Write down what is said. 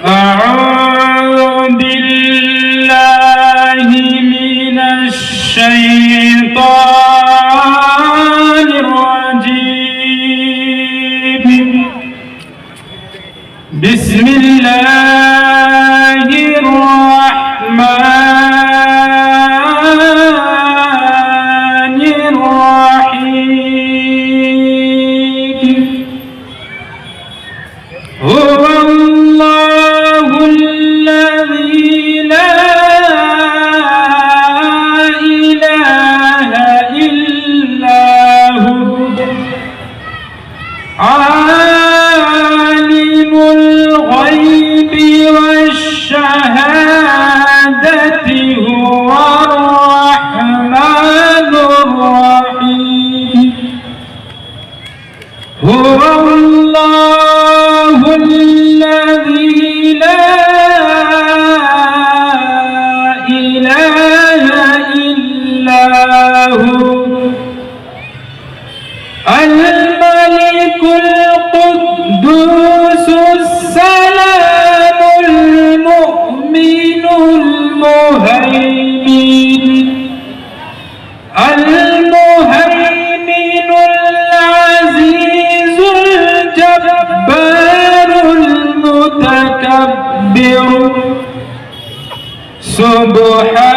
أعوذ بالله من الشيطان الرجيم. بسم الله الرحمن الرحيم. هو الله الذي لا إله إلا هو عالم الغيب والشهادة هو الرحمن الرحيم. هو الله الذي لا إله إلا هو الملك القدوس السلام المؤمن المهيمن العزيز الجبار المتكبر سبحان